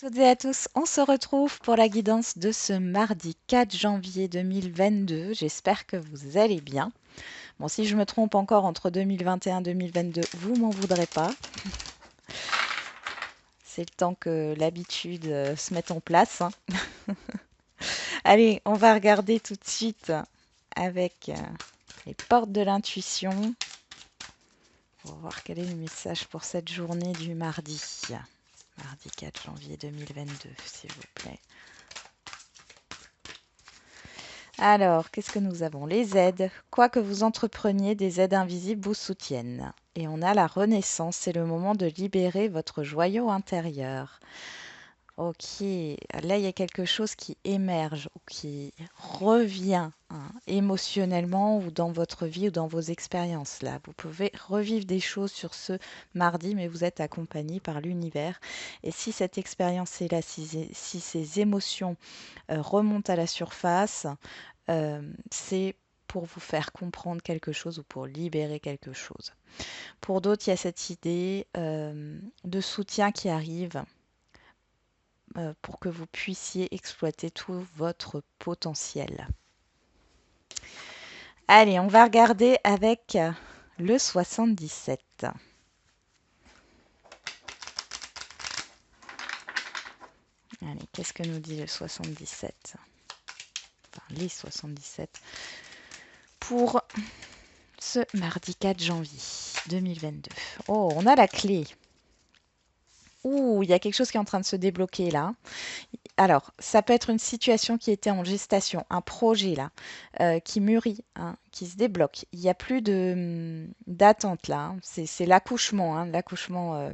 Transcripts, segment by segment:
Toutes et à tous, on se retrouve pour la guidance de ce mardi 4 janvier 2022. J'espère que vous allez bien. Bon, si je me trompe encore entre 2021 et 2022, vous m'en voudrez pas. C'est le temps que l'habitude se mette en place, hein. Allez, on va regarder tout de suite avec les portes de l'intuition. On va voir quel est le message pour cette journée du mardi. Mardi 4 janvier 2022, s'il vous plaît. Alors, qu'est-ce que nous avons? Les aides. Quoi que vous entrepreniez, des aides invisibles vous soutiennent. Et on a la renaissance, c'est le moment de libérer votre joyau intérieur. Ok, là il y a quelque chose qui émerge ou qui revient, hein, émotionnellement ou dans votre vie ou dans vos expériences. Là, vous pouvez revivre des choses sur ce mardi, mais vous êtes accompagné par l'univers. Et si cette expérience est là, si ces émotions remontent à la surface, c'est pour vous faire comprendre quelque chose ou pour libérer quelque chose. Pour d'autres, il y a cette idée de soutien qui arrive pour que vous puissiez exploiter tout votre potentiel. Allez, on va regarder avec le 77. Allez, qu'est-ce que nous dit le 77? Enfin, les 77 pour ce mardi 4 janvier 2022. Oh, on a la clé. Ouh, il y a quelque chose qui est en train de se débloquer là. Alors, ça peut être une situation qui était en gestation, un projet là, qui mûrit, hein, qui se débloque. Il n'y a plus d'attente là, hein. C'est l'accouchement, hein, l'accouchement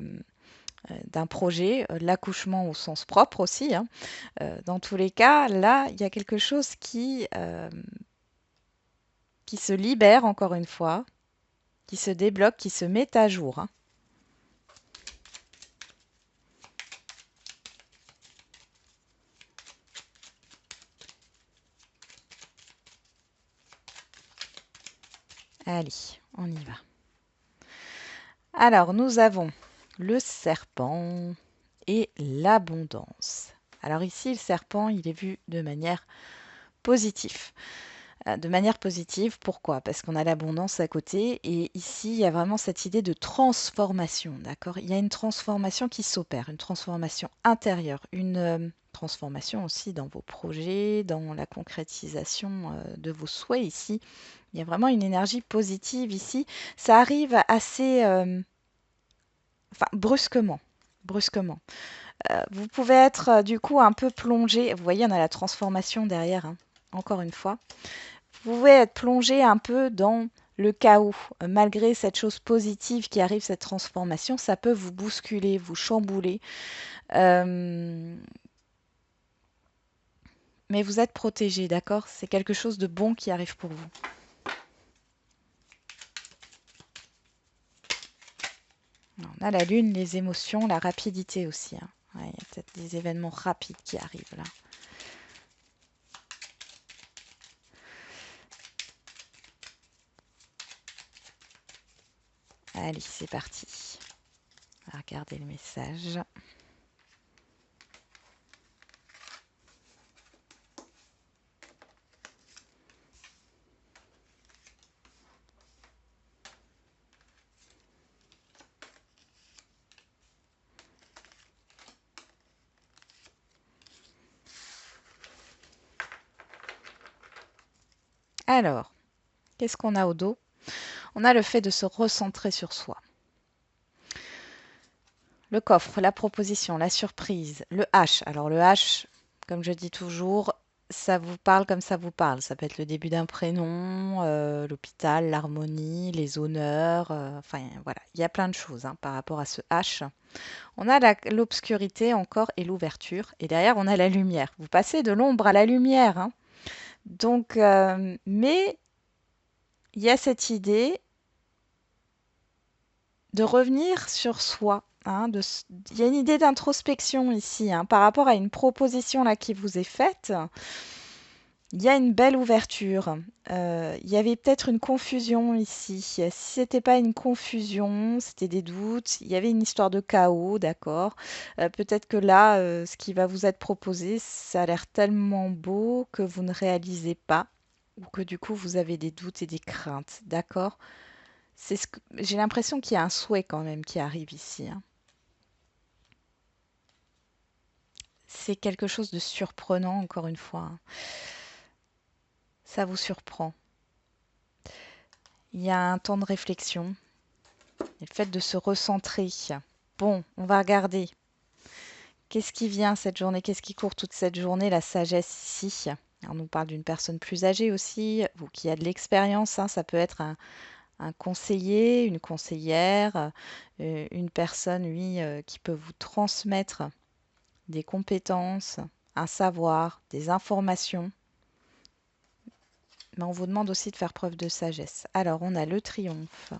d'un projet, l'accouchement au sens propre aussi, hein. Dans tous les cas, là, il y a quelque chose qui se libère encore une fois, qui se débloque, qui se met à jour, hein. Allez, on y va. Alors, nous avons le serpent et l'abondance. Alors ici, le serpent, il est vu de manière positive. De manière positive, pourquoi? Parce qu'on a l'abondance à côté et ici, il y a vraiment cette idée de transformation, d'accord? Il y a une transformation qui s'opère, une transformation intérieure, une transformation aussi dans vos projets, dans la concrétisation de vos souhaits ici. Il y a vraiment une énergie positive ici. Ça arrive assez, enfin, brusquement, brusquement. Vous pouvez être du coup un peu plongé. Vous voyez, on a la transformation derrière, hein, encore une fois. Vous pouvez être plongé un peu dans le chaos. Malgré cette chose positive qui arrive, cette transformation, ça peut vous bousculer, vous chambouler. Euh, mais vous êtes protégé, d'accord? C'est quelque chose de bon qui arrive pour vous. On a la lune, les émotions, la rapidité aussi, hein. Ouais, il y a peut-être des événements rapides qui arrivent là. Allez, c'est parti. On va regarder le message. Alors, qu'est-ce qu'on a au dos? On a le fait de se recentrer sur soi. Le coffre, la proposition, la surprise, le H. Alors le H, comme je dis toujours, ça vous parle comme ça vous parle. Ça peut être le début d'un prénom, l'hôpital, l'harmonie, les honneurs. Enfin voilà, il y a plein de choses, hein, par rapport à ce H. On a l'obscurité encore et l'ouverture. Et derrière, on a la lumière. Vous passez de l'ombre à la lumière, hein. Donc, mais il y a cette idée de revenir sur soi, hein, il y a une idée d'introspection ici, hein, par rapport à une proposition là qui vous est faite. Il y a une belle ouverture. Il y avait peut-être une confusion ici. Si c'était pas une confusion, c'était des doutes, il y avait une histoire de chaos, d'accord. Peut-être que là, ce qui va vous être proposé, ça a l'air tellement beau que vous ne réalisez pas, ou que du coup vous avez des doutes et des craintes, d'accord? C'est ce que j'ai l'impression qu'il y a un souhait quand même qui arrive ici, hein. C'est quelque chose de surprenant, encore une fois, hein. Ça vous surprend. Il y a un temps de réflexion. Le fait de se recentrer. Bon, on va regarder. Qu'est-ce qui vient cette journée? Qu'est-ce qui court toute cette journée? La sagesse ici. On nous parle d'une personne plus âgée aussi, ou qui a de l'expérience, hein. Ça peut être un conseiller, une conseillère, une personne, oui, qui peut vous transmettre des compétences, un savoir, des informations. Mais on vous demande aussi de faire preuve de sagesse. Alors, on a le triomphe,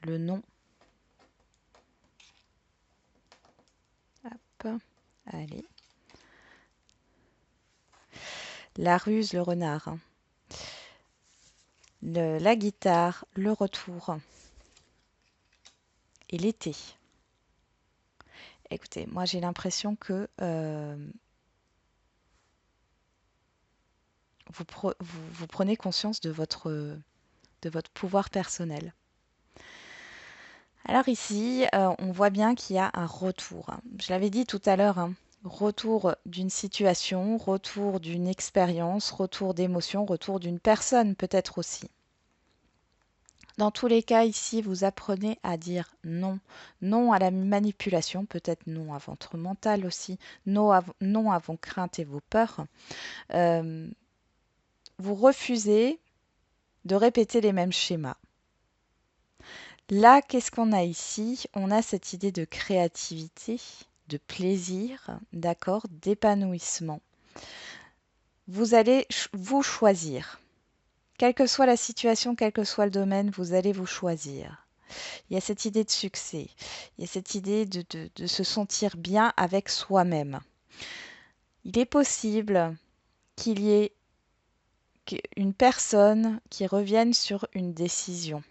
le non. Hop, allez. La ruse, le renard. La guitare, le retour et l'été. Écoutez, moi j'ai l'impression que vous prenez conscience de votre pouvoir personnel. Alors ici, on voit bien qu'il y a un retour. Je l'avais dit tout à l'heure, hein, retour d'une situation, retour d'une expérience, retour d'émotion, retour d'une personne peut-être aussi. Dans tous les cas, ici, vous apprenez à dire non. Non à la manipulation, peut-être non à votre mental aussi, non à vos craintes et vos peurs. Euh, vous refusez de répéter les mêmes schémas. Là, qu'est-ce qu'on a ici? On a cette idée de créativité, de plaisir, d'accord, d'épanouissement. Vous allez vous choisir. Quelle que soit la situation, quel que soit le domaine, vous allez vous choisir. Il y a cette idée de succès, il y a cette idée de se sentir bien avec soi-même. Il est possible qu'il y ait une personne qui revienne sur une décision.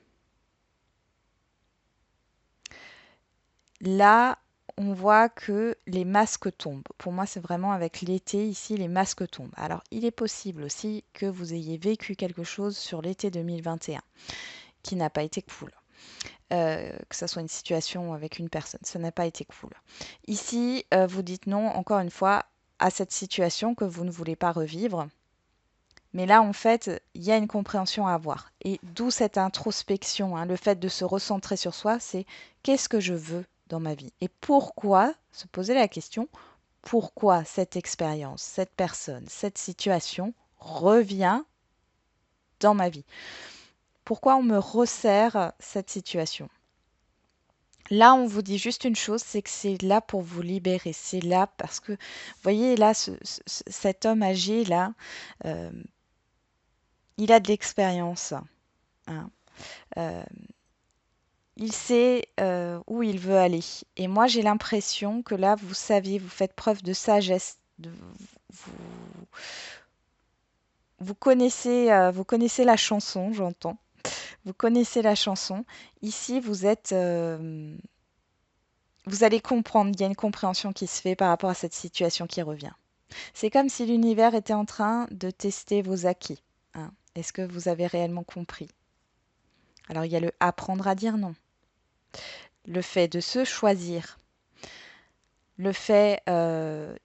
Là, on voit que les masques tombent. Pour moi, c'est vraiment avec l'été ici, les masques tombent. Alors, il est possible aussi que vous ayez vécu quelque chose sur l'été 2021 qui n'a pas été cool. Que ça soit une situation avec une personne, ça n'a pas été cool. Ici, vous dites non, encore une fois, à cette situation que vous ne voulez pas revivre. Mais là, en fait, il y a une compréhension à avoir. Et d'où cette introspection, hein, le fait de se recentrer sur soi, c'est qu'est-ce que je veux dans ma vie? Et pourquoi, se poser la question, pourquoi cette expérience, cette personne, cette situation revient dans ma vie? Pourquoi on me resserre cette situation? Là, on vous dit juste une chose, c'est que c'est là pour vous libérer. C'est là parce que, vous voyez, là, cet homme âgé, là, euh, il a de l'expérience, hein. Euh, il sait où il veut aller. Et moi, j'ai l'impression que là, vous saviez, vous faites preuve de sagesse. Vous, vous connaissez la chanson, j'entends. Vous connaissez la chanson. Ici, vous allez comprendre. Il y a une compréhension qui se fait par rapport à cette situation qui revient. C'est comme si l'univers était en train de tester vos acquis, hein. Est-ce que vous avez réellement compris? Alors, il y a le apprendre à dire non, le fait de se choisir, le fait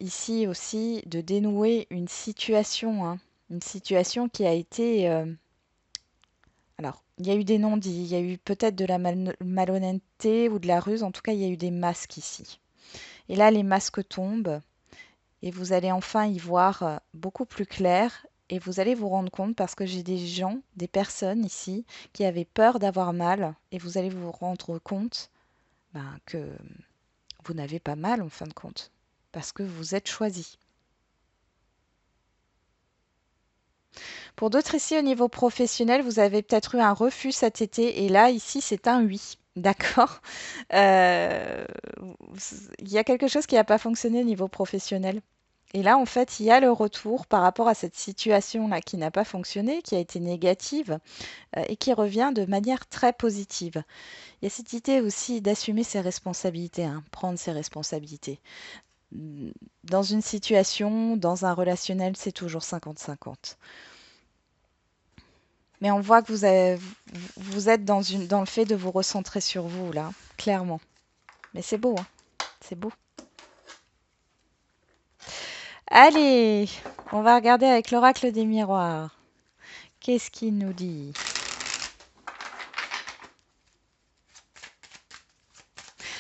ici aussi de dénouer une situation, hein, une situation qui a été... alors, il y a eu des non-dits, il y a eu peut-être de la malhonnêteté ou de la ruse, en tout cas, il y a eu des masques ici. Et là, les masques tombent et vous allez enfin y voir beaucoup plus clair et vous allez vous rendre compte parce que j'ai des gens, des personnes ici qui avaient peur d'avoir mal et vous allez vous rendre compte que vous n'avez pas mal en fin de compte parce que vous êtes choisi. Pour d'autres ici au niveau professionnel, vous avez peut-être eu un refus cet été et là ici c'est un oui. D'accord. Euh, il y a quelque chose qui n'a pas fonctionné au niveau professionnel. Et là, en fait, il y a le retour par rapport à cette situation-là qui n'a pas fonctionné, qui a été négative, et qui revient de manière très positive. Il y a cette idée aussi d'assumer ses responsabilités, hein, prendre ses responsabilités. Dans une situation, dans un relationnel, c'est toujours 50-50. Mais on voit que vous êtes dans le fait de vous recentrer sur vous, là, clairement. Mais c'est beau, hein, c'est beau. Allez, on va regarder avec l'oracle des miroirs. Qu'est-ce qu'il nous dit?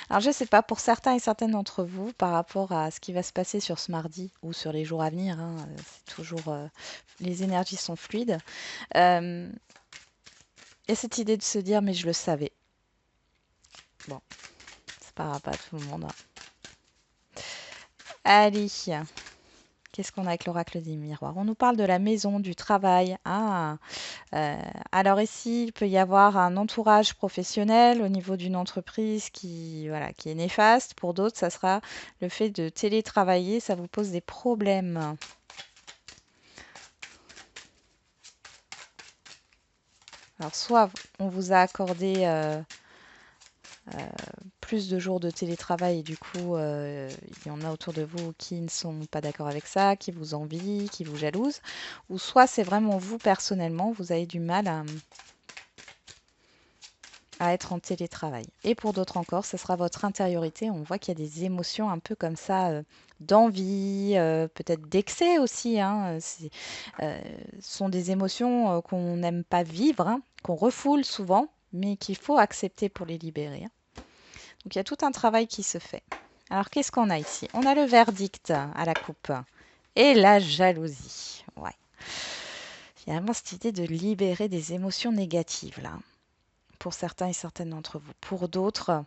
Alors, je ne sais pas, pour certains et certaines d'entre vous, par rapport à ce qui va se passer sur ce mardi ou sur les jours à venir, hein, c'est toujours, les énergies sont fluides. Euh, il y a cette idée de se dire, mais je le savais. Bon, c'est pas tout le monde, hein. Allez, qu'est-ce qu'on a avec l'oracle des miroirs? On nous parle de la maison, du travail. Ah, alors ici, il peut y avoir un entourage professionnel au niveau d'une entreprise qui, voilà, qui est néfaste. Pour d'autres, ça sera le fait de télétravailler, ça vous pose des problèmes. Alors, soit on vous a accordé plus de jours de télétravail et du coup, il y en a autour de vous qui ne sont pas d'accord avec ça, qui vous envient, qui vous jalousent, ou soit c'est vraiment vous personnellement, vous avez du mal à être en télétravail. Et pour d'autres encore, ce sera votre intériorité. On voit qu'il y a des émotions un peu comme ça, d'envie, peut-être d'excès aussi, hein. Ce sont des émotions qu'on n'aime pas vivre, hein, qu'on refoule souvent, mais qu'il faut accepter pour les libérer, hein. Donc il y a tout un travail qui se fait. Alors qu'est-ce qu'on a ici? On a le verdict à la coupe et la jalousie. Ouais. Il y a vraiment cette idée de libérer des émotions négatives là, pour certains et certaines d'entre vous. Pour d'autres,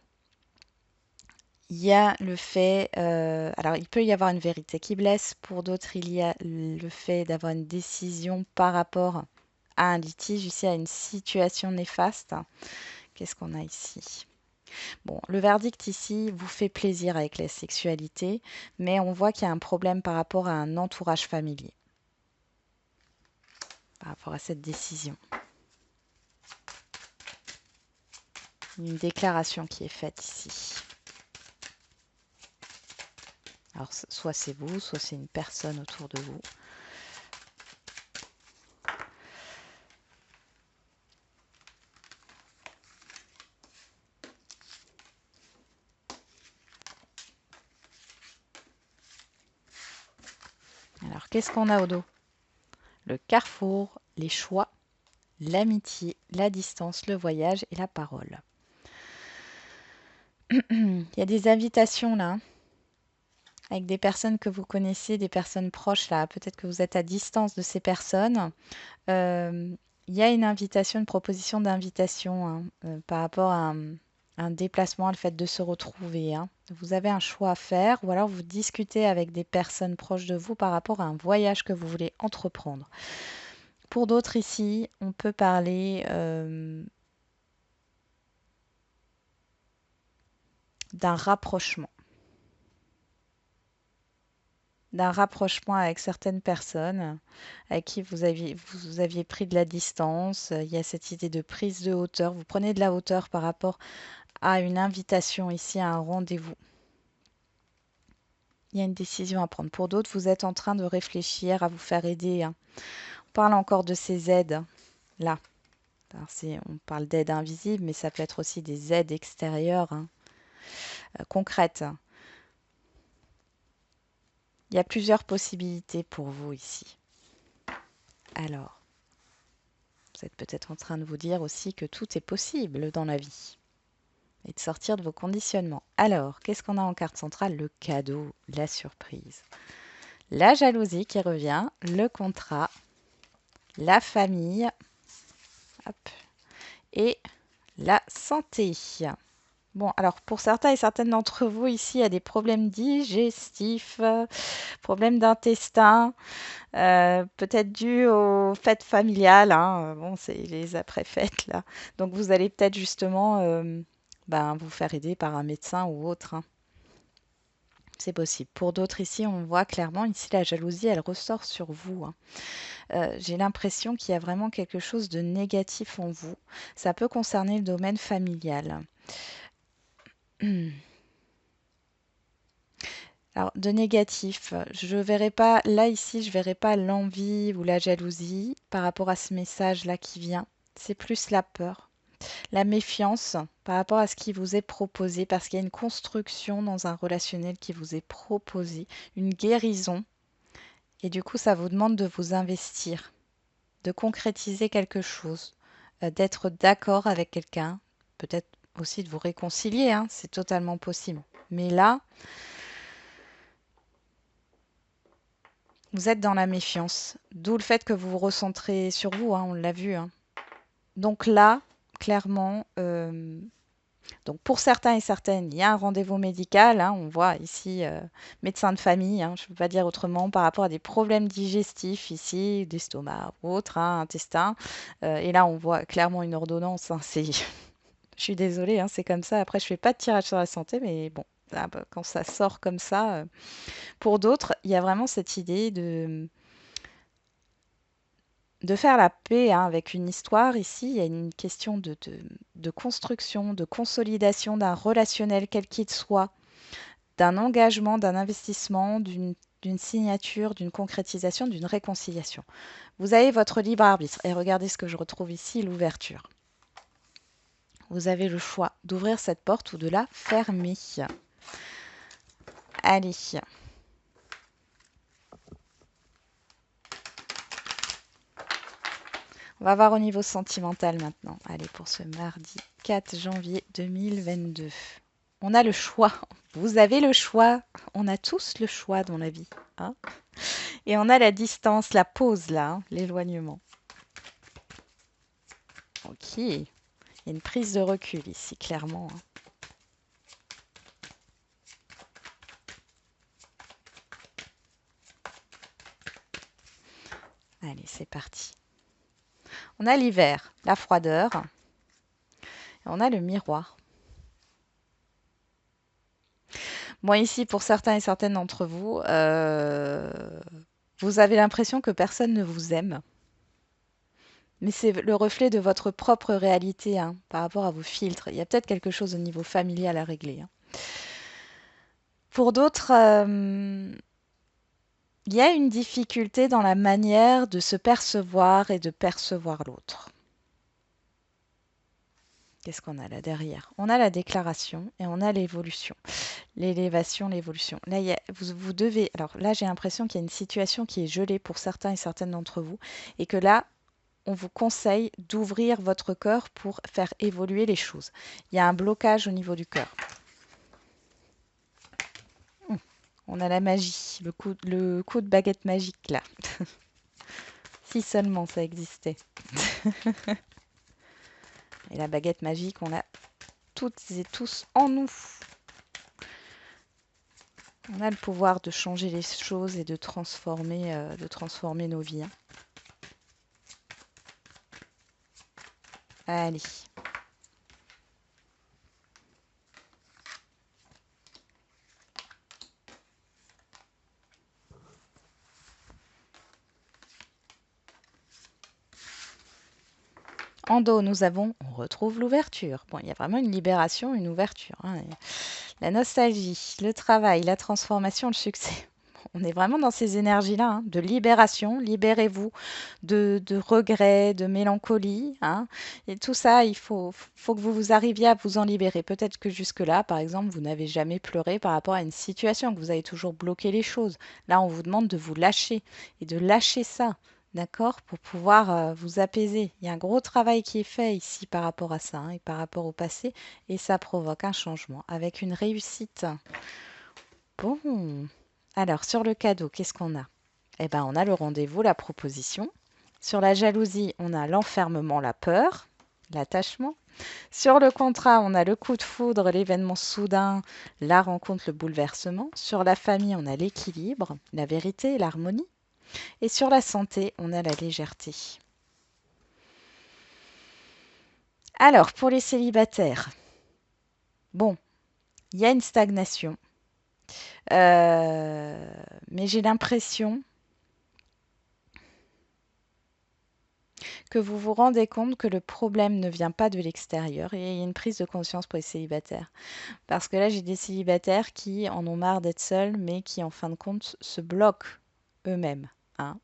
il y a le fait, alors il peut y avoir une vérité qui blesse. Pour d'autres, il y a le fait d'avoir une décision par rapport à un litige, ici à une situation néfaste. Qu'est-ce qu'on a ici? Bon, le verdict ici vous fait plaisir avec la sexualité, mais on voit qu'il y a un problème par rapport à un entourage familier, par rapport à cette décision. Une déclaration qui est faite ici. Alors, soit c'est vous, soit c'est une personne autour de vous. Alors, qu'est-ce qu'on a au dos? Le carrefour, les choix, l'amitié, la distance, le voyage et la parole. Il y a des invitations là, avec des personnes que vous connaissez, des personnes proches là. Peut-être que vous êtes à distance de ces personnes. Euh, il y a une invitation, une proposition d'invitation, hein, par rapport à un déplacement, le fait de se retrouver, hein. Vous avez un choix à faire ou alors vous discutez avec des personnes proches de vous par rapport à un voyage que vous voulez entreprendre. Pour d'autres ici, on peut parler d'un rapprochement. D'un rapprochement avec certaines personnes avec qui vous aviez pris de la distance. Il y a cette idée de prise de hauteur. Vous prenez de la hauteur par rapport à une invitation ici, à un rendez-vous. Il y a une décision à prendre. Pour d'autres, vous êtes en train de réfléchir à vous faire aider, hein. On parle encore de ces aides là. Alors, on parle d'aide invisible, mais ça peut être aussi des aides extérieures, hein, concrètes. Il y a plusieurs possibilités pour vous ici. Alors, vous êtes peut-être en train de vous dire aussi que tout est possible dans la vie et de sortir de vos conditionnements. Alors, qu'est-ce qu'on a en carte centrale? Le cadeau, la surprise. La jalousie qui revient, le contrat, la famille, hop, et la santé. Bon, alors pour certains et certaines d'entre vous ici, il y a des problèmes digestifs, problèmes d'intestin, peut-être dû aux fêtes familiales, hein. Bon, c'est les après-fêtes là. Donc vous allez peut-être justement vous faire aider par un médecin ou autre, hein. C'est possible. Pour d'autres ici, on voit clairement, ici la jalousie, elle ressort sur vous, hein. J'ai l'impression qu'il y a vraiment quelque chose de négatif en vous. Ça peut concerner le domaine familial. Alors, de négatif, je verrai pas, là ici, je verrai pas l'envie ou la jalousie par rapport à ce message-là qui vient. C'est plus la peur, la méfiance par rapport à ce qui vous est proposé, parce qu'il y a une construction dans un relationnel qui vous est proposé, une guérison, et du coup, ça vous demande de vous investir, de concrétiser quelque chose, d'être d'accord avec quelqu'un, peut-être aussi de vous réconcilier, hein, c'est totalement possible. Mais là, vous êtes dans la méfiance, d'où le fait que vous vous recentrez sur vous, hein, on l'a vu, hein. Donc là, clairement, donc pour certains et certaines, il y a un rendez-vous médical, hein, on voit ici médecin de famille, hein, je ne peux pas dire autrement, par rapport à des problèmes digestifs ici, d'estomac ou autre, hein, intestin. Et là, on voit clairement une ordonnance, hein, c'est, je suis désolée, hein, c'est comme ça. Après, je fais pas de tirage sur la santé, mais bon, là, bah, quand ça sort comme ça, pour d'autres, il y a vraiment cette idée de faire la paix, hein, avec une histoire. Ici, il y a une question de construction, de consolidation d'un relationnel quel qu'il soit, d'un engagement, d'un investissement, d'une signature, d'une concrétisation, d'une réconciliation. Vous avez votre libre arbitre. Et regardez ce que je retrouve ici, l'ouverture. Vous avez le choix d'ouvrir cette porte ou de la fermer. Allez. On va voir au niveau sentimental maintenant. Allez, pour ce mardi 4 janvier 2022. On a le choix. Vous avez le choix. On a tous le choix dans la vie, hein. Et on a la distance, la pause là, hein, l'éloignement. Ok. Il y a une prise de recul ici, clairement, hein. Allez, c'est parti. On a l'hiver, la froideur. Et on a le miroir. Bon, ici, pour certains et certaines d'entre vous, vous avez l'impression que personne ne vous aime. Mais c'est le reflet de votre propre réalité, hein, par rapport à vos filtres. Il y a peut-être quelque chose au niveau familial à régler, hein. Pour d'autres, il y a une difficulté dans la manière de se percevoir et de percevoir l'autre. Qu'est-ce qu'on a là derrière? On a la déclaration et on a l'évolution. L'élévation, l'évolution. Là, vous devez. Alors là, j'ai l'impression qu'il y a une situation qui est gelée pour certains et certaines d'entre vous, et que là, on vous conseille d'ouvrir votre cœur pour faire évoluer les choses. Il y a un blocage au niveau du cœur. On a la magie, le coup de baguette magique là. Si seulement ça existait. Et la baguette magique, on l'a toutes et tous en nous. On a le pouvoir de changer les choses et de transformer nos vies, hein. Allez. En dos, on retrouve l'ouverture. Bon, il y a vraiment une libération, une ouverture, hein. La nostalgie, le travail, la transformation, le succès. On est vraiment dans ces énergies-là, hein, de libération. Libérez-vous de regrets, de mélancolie, hein. Et tout ça, faut que vous arriviez à vous en libérer. Peut-être que jusque-là, par exemple, vous n'avez jamais pleuré par rapport à une situation, que vous avez toujours bloqué les choses. Là, on vous demande de vous lâcher et de lâcher ça. D'accord? Pour pouvoir vous apaiser. Il y a un gros travail qui est fait ici par rapport à ça, hein, et par rapport au passé. Et ça provoque un changement avec une réussite. Bon. Alors, sur le cadeau, qu'est-ce qu'on a? Eh ben, on a le rendez-vous, la proposition. Sur la jalousie, on a l'enfermement, la peur, l'attachement. Sur le contrat, on a le coup de foudre, l'événement soudain, la rencontre, le bouleversement. Sur la famille, on a l'équilibre, la vérité, l'harmonie. Et sur la santé, on a la légèreté. Alors, pour les célibataires, bon, il y a une stagnation. Mais j'ai l'impression que vous vous rendez compte que le problème ne vient pas de l'extérieur et il y a une prise de conscience pour les célibataires. Parce que là, j'ai des célibataires qui en ont marre d'être seuls, mais qui en fin de compte se bloquent eux-mêmes, hein.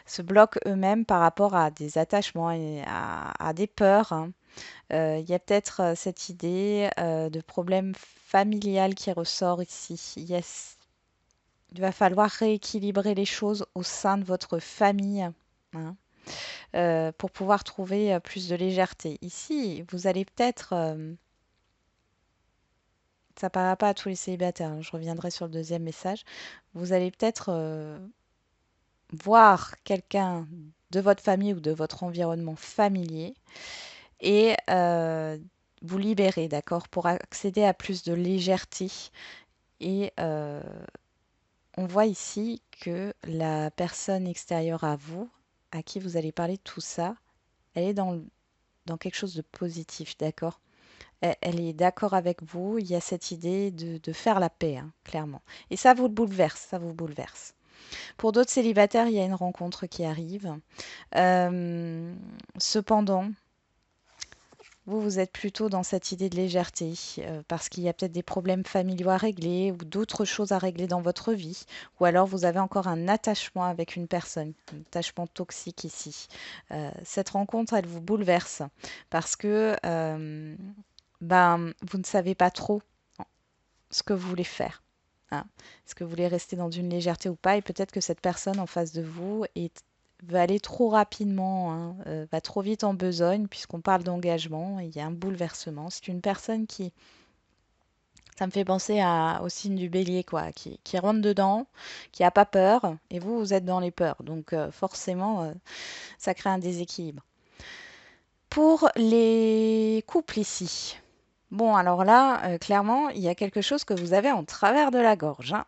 Se bloquent eux-mêmes par rapport à des attachements et à des peurs, hein. Il y a peut-être cette idée de problème familial qui ressort ici. Il va falloir rééquilibrer les choses au sein de votre famille, hein, pour pouvoir trouver plus de légèreté. Ici, vous allez peut-être, ça ne parlera pas à tous les célibataires, hein, je reviendrai sur le deuxième message, vous allez peut-être voir quelqu'un de votre famille ou de votre environnement familier et vous libérer, d'accord, pour accéder à plus de légèreté. Et on voit ici que la personne extérieure à vous, à qui vous allez parler de tout ça, elle est dans quelque chose de positif, d'accord? Elle est d'accord avec vous, il y a cette idée de faire la paix, hein, clairement. Et ça vous bouleverse, ça vous bouleverse. Pour d'autres célibataires, il y a une rencontre qui arrive. Cependant, vous êtes plutôt dans cette idée de légèreté, parce qu'il y a peut-être des problèmes familiaux à régler ou d'autres choses à régler dans votre vie, ou alors vous avez encore un attachement avec une personne, un attachement toxique ici. Cette rencontre, elle vous bouleverse parce que ben, vous ne savez pas trop ce que vous voulez faire, hein. Est-ce que vous voulez rester dans une légèreté ou pas? Et peut-être que cette personne en face de vous va aller trop rapidement, hein, va trop vite en besogne, puisqu'on parle d'engagement, et il y a un bouleversement. C'est une personne qui, ça me fait penser au signe du bélier, quoi, qui rentre dedans, qui n'a pas peur, et vous, vous êtes dans les peurs. Donc forcément, ça crée un déséquilibre. Pour les couples ici, bon, alors là, clairement, il y a quelque chose que vous avez en travers de la gorge, hein.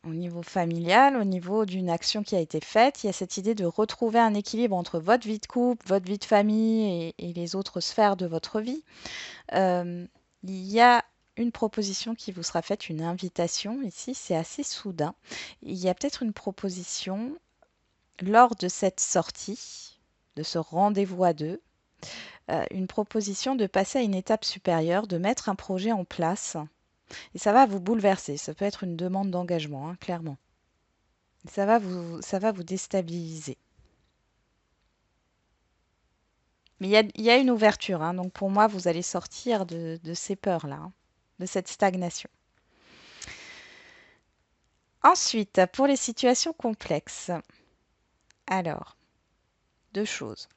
Au niveau familial, au niveau d'une action qui a été faite, il y a cette idée de retrouver un équilibre entre votre vie de couple, votre vie de famille et les autres sphères de votre vie. Il y a une proposition qui vous sera faite, une invitation. Ici, c'est assez soudain. Il y a peut-être une proposition lors de cette sortie, de ce rendez-vous à deux, une proposition de passer à une étape supérieure, de mettre un projet en place. Et ça va vous bouleverser. Ça peut être une demande d'engagement, hein, clairement. Ça va vous déstabiliser. Mais il y a une ouverture, hein, donc pour moi, vous allez sortir de ces peurs-là, hein, de cette stagnation. Ensuite, pour les situations complexes, alors, deux choses.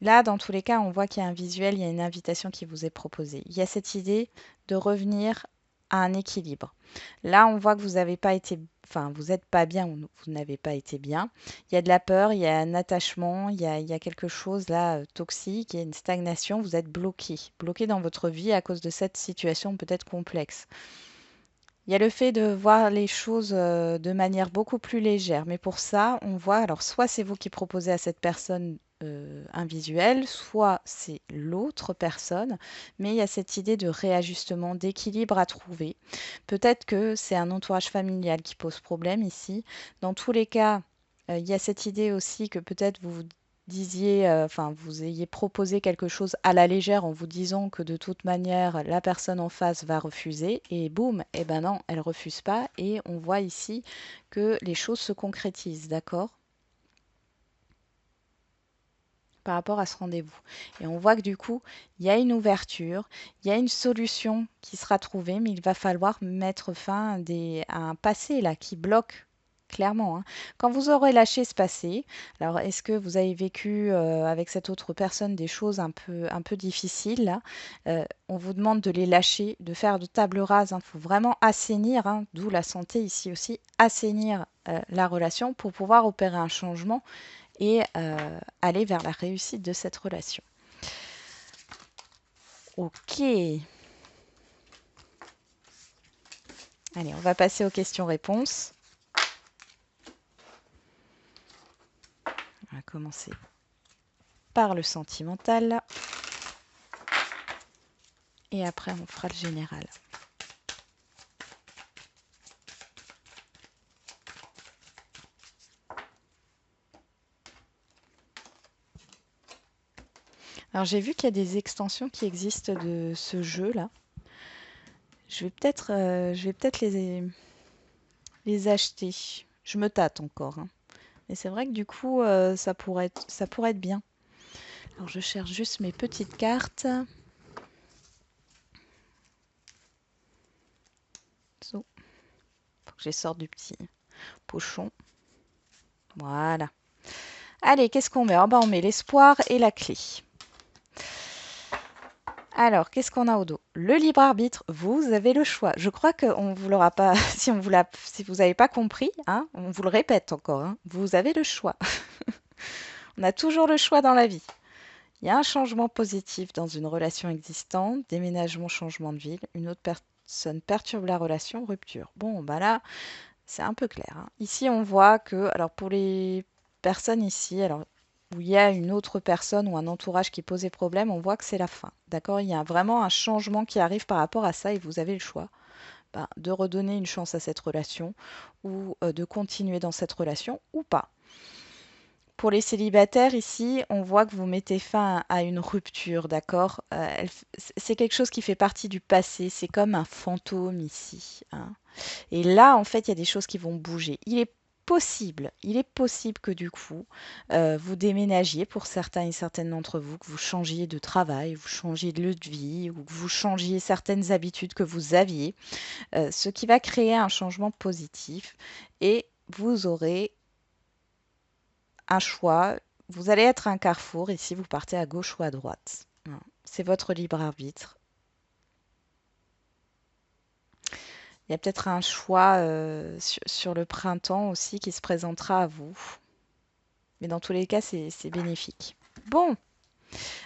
Là, dans tous les cas, on voit qu'il y a un visuel, il y a une invitation qui vous est proposée. Il y a cette idée de revenir à un équilibre. Là, on voit que vous n'avez pas été, enfin, vous n'êtes pas bien ou vous n'avez pas été bien. Il y a de la peur, il y a un attachement, il y a quelque chose là toxique, il y a une stagnation, vous êtes bloqué, bloqué dans votre vie à cause de cette situation peut-être complexe. Il y a le fait de voir les choses de manière beaucoup plus légère. Mais pour ça, on voit, alors soit c'est vous qui proposez à cette personne un visuel, soit c'est l'autre personne, mais il y a cette idée de réajustement, d'équilibre à trouver. Peut-être que c'est un entourage familial qui pose problème ici. Dans tous les cas, il y a cette idée aussi que peut-être vous vous disiez, enfin vous ayez proposé quelque chose à la légère en vous disant que de toute manière la personne en face va refuser et boum, eh ben non, elle refuse pas et on voit ici que les choses se concrétisent, d'accord? Par rapport à ce rendez-vous. Et on voit que du coup, il y a une ouverture, il y a une solution qui sera trouvée, mais il va falloir mettre fin à un passé là qui bloque clairement, hein. Quand vous aurez lâché ce passé, alors est-ce que vous avez vécu avec cette autre personne des choses un peu difficiles là? On vous demande de les lâcher, de faire de table rase. Il faut vraiment assainir, hein, d'où la santé ici aussi, assainir la relation pour pouvoir opérer un changement et aller vers la réussite de cette relation. Ok. Allez, on va passer aux questions-réponses. On va commencer par le sentimental. Et après, on fera le général. Alors j'ai vu qu'il y a des extensions qui existent de ce jeu-là. Je vais peut-être les acheter. Je me tâte encore, hein. Mais c'est vrai que du coup, ça pourrait être bien. Alors je cherche juste mes petites cartes. So, faut que je les sorte du petit pochon. Voilà. Allez, qu'est-ce qu'on met? Ah bah, on met l'espoir et la clé. Alors, qu'est-ce qu'on a au dos? Le libre arbitre, vous avez le choix. Je crois qu'on vous l'aura pas, si vous n'avez pas compris, hein, on vous le répète encore, hein, vous avez le choix. On a toujours le choix dans la vie. Il y a un changement positif dans une relation existante, déménagement, changement de ville, une autre personne perturbe la relation, rupture. Bon, bah là, c'est un peu clair, hein. Ici, on voit que, alors pour les personnes ici, alors où il y a une autre personne ou un entourage qui posait problème, on voit que c'est la fin. D'accord? Il y a vraiment un changement qui arrive par rapport à ça et vous avez le choix de redonner une chance à cette relation ou de continuer dans cette relation ou pas. Pour les célibataires, ici, on voit que vous mettez fin à une rupture, d'accord? C'est quelque chose qui fait partie du passé, c'est comme un fantôme ici, hein. Et là, en fait, il y a des choses qui vont bouger. Il est possible que du coup, vous déménagiez pour certains et certaines d'entre vous, que vous changiez de travail, vous changiez de lieu de vie, ou que vous changiez certaines habitudes que vous aviez, ce qui va créer un changement positif. Et vous aurez un choix. Vous allez être un carrefour et si vous partez à gauche ou à droite. Voilà. C'est votre libre arbitre. Il y a peut-être un choix sur le printemps aussi qui se présentera à vous. Mais dans tous les cas, c'est bénéfique. Bon,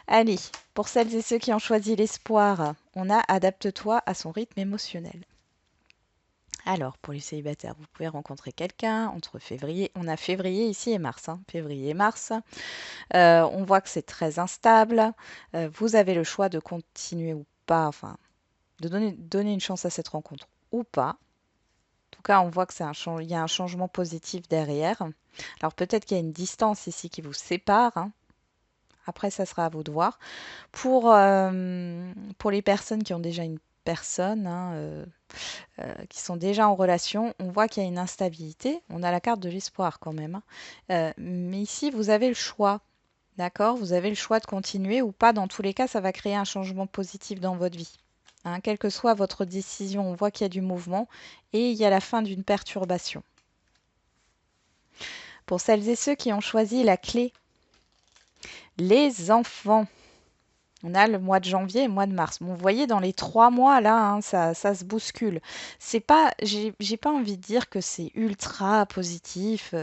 allez, pour celles et ceux qui ont choisi l'espoir, on a adapte-toi à son rythme émotionnel. Alors, pour les célibataires, vous pouvez rencontrer quelqu'un entre février, on a février ici et mars, hein, février et mars. On voit que c'est très instable. Vous avez le choix de continuer ou pas, enfin, de donner une chance à cette rencontre ou pas. En tout cas, on voit que il y a un changement positif derrière. Alors peut-être qu'il y a une distance ici qui vous sépare, hein. Après, ça sera à vous de voir. Pour les personnes qui ont déjà une personne, hein, qui sont déjà en relation, on voit qu'il y a une instabilité. On a la carte de l'espoir quand même, hein. Mais ici, vous avez le choix. D'accord? Vous avez le choix de continuer ou pas. Dans tous les cas, ça va créer un changement positif dans votre vie, hein. Quelle que soit votre décision, on voit qu'il y a du mouvement et il y a la fin d'une perturbation. Pour celles et ceux qui ont choisi la clé, les enfants. On a le mois de janvier et le mois de mars. Bon, vous voyez, dans les 3 mois, là, hein, ça se bouscule. C'est pas, j'ai pas envie de dire que c'est ultra positif,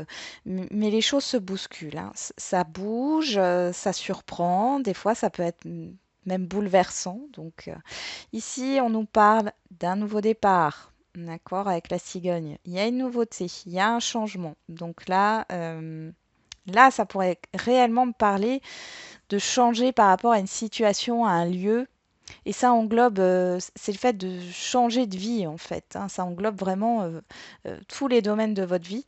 mais les choses se bousculent, hein. Ça bouge, ça surprend. Des fois, ça peut être même bouleversant. Donc, ici, on nous parle d'un nouveau départ. D'accord, avec la cigogne. Il y a une nouveauté, il y a un changement. Donc là, ça pourrait réellement me parler de changer par rapport à une situation, à un lieu. Et ça englobe, c'est le fait de changer de vie en fait, hein. Ça englobe vraiment tous les domaines de votre vie.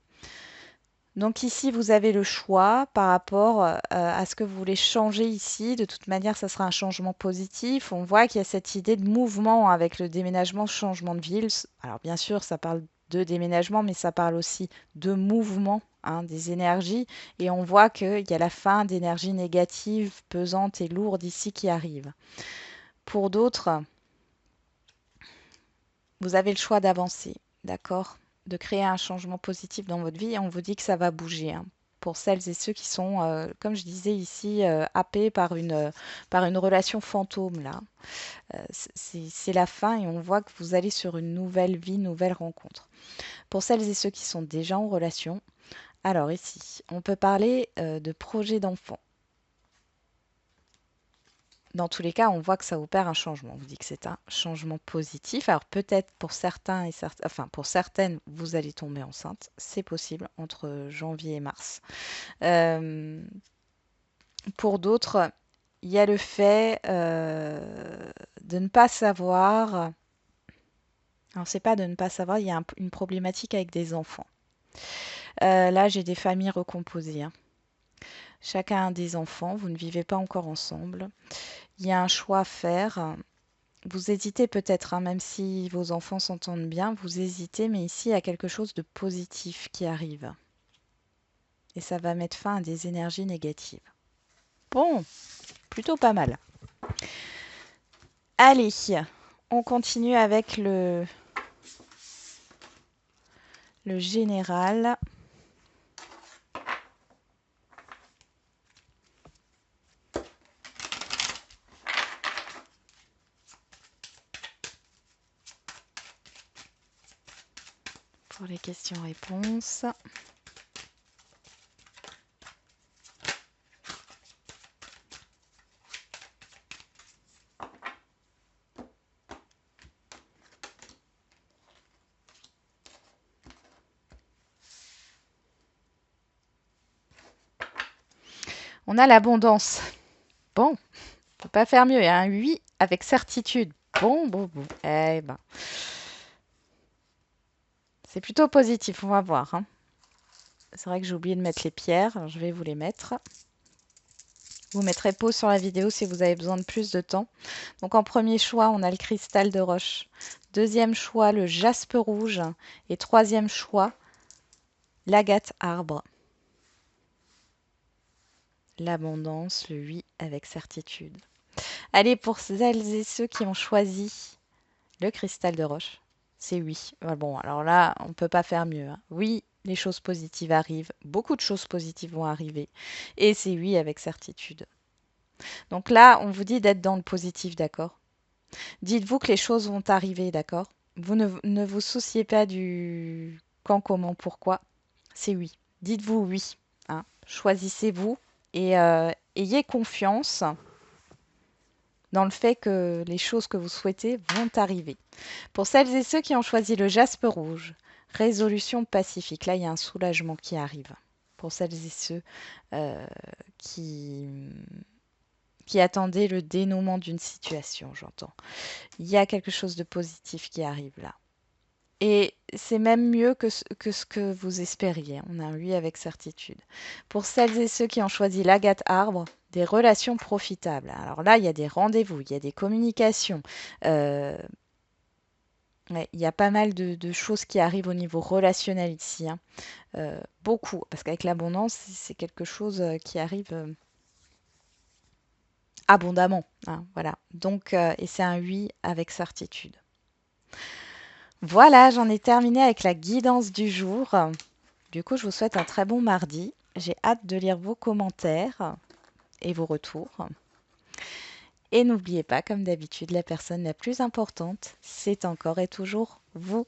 Donc ici, vous avez le choix par rapport à ce que vous voulez changer ici. De toute manière, ça sera un changement positif. On voit qu'il y a cette idée de mouvement avec le déménagement, changement de ville. Alors bien sûr, ça parle de déménagement, mais ça parle aussi de mouvement, hein, des énergies. Et on voit qu'il y a la fin d'énergie négative, pesante et lourde ici qui arrive. Pour d'autres, vous avez le choix d'avancer, d'accord? De créer un changement positif dans votre vie et on vous dit que ça va bouger, hein. Pour celles et ceux qui sont, comme je disais ici, happés par une relation fantôme, là. C'est la fin et on voit que vous allez sur une nouvelle vie, nouvelle rencontre. Pour celles et ceux qui sont déjà en relation, alors ici, on peut parler de projet d'enfant. Dans tous les cas, on voit que ça opère un changement. On vous dit que c'est un changement positif. Alors peut-être pour certains enfin pour certaines, vous allez tomber enceinte. C'est possible entre janvier et mars. Euh, pour d'autres, il y a le fait de ne pas savoir. Alors c'est pas de ne pas savoir, il y a une problématique avec des enfants. Là, j'ai des familles recomposées, hein. Chacun a des enfants, vous ne vivez pas encore ensemble. Il y a un choix à faire. Vous hésitez peut-être, hein, même si vos enfants s'entendent bien, vous hésitez, mais ici, il y a quelque chose de positif qui arrive. Et ça va mettre fin à des énergies négatives. Bon, plutôt pas mal. Allez, on continue avec le général. Pour les questions-réponses. On a l'abondance. Bon, on peut pas faire mieux. Il y a un 8 avec certitude. Bon, bon, bon. Eh ben, c'est plutôt positif, on va voir, hein. C'est vrai que j'ai oublié de mettre les pierres. Alors je vais vous les mettre. Vous mettrez pause sur la vidéo si vous avez besoin de plus de temps. Donc en premier choix, on a le cristal de roche. Deuxième choix, le jaspe rouge. Et troisième choix, l'agate arbre. L'abondance, le 8 avec certitude. Allez, pour celles et ceux qui ont choisi le cristal de roche, c'est oui. Bon, alors là, on ne peut pas faire mieux, hein. Oui, les choses positives arrivent. Beaucoup de choses positives vont arriver. Et c'est oui avec certitude. Donc là, on vous dit d'être dans le positif, d'accord? Dites-vous que les choses vont arriver, d'accord? Vous ne vous souciez pas du quand, comment, pourquoi. C'est oui. Dites-vous oui, hein. Choisissez-vous et ayez confiance dans le fait que les choses que vous souhaitez vont arriver. Pour celles et ceux qui ont choisi le jaspe rouge, résolution pacifique. Là, il y a un soulagement qui arrive. Pour celles et ceux euh, qui, qui attendaient le dénouement d'une situation, j'entends. Il y a quelque chose de positif qui arrive là. Et c'est même mieux que ce que vous espériez. On a un oui avec certitude. Pour celles et ceux qui ont choisi l'agate arbre, des relations profitables. Alors là, il y a des rendez-vous, il y a des communications. Euh, ouais, il y a pas mal de choses qui arrivent au niveau relationnel ici, hein. Beaucoup, parce qu'avec l'abondance, c'est quelque chose qui arrive abondamment, hein, voilà. Donc, et c'est un oui avec certitude. Voilà, j'en ai terminé avec la guidance du jour. Du coup, je vous souhaite un très bon mardi. J'ai hâte de lire vos commentaires et vos retours. Et n'oubliez pas, comme d'habitude, la personne la plus importante, c'est encore et toujours vous.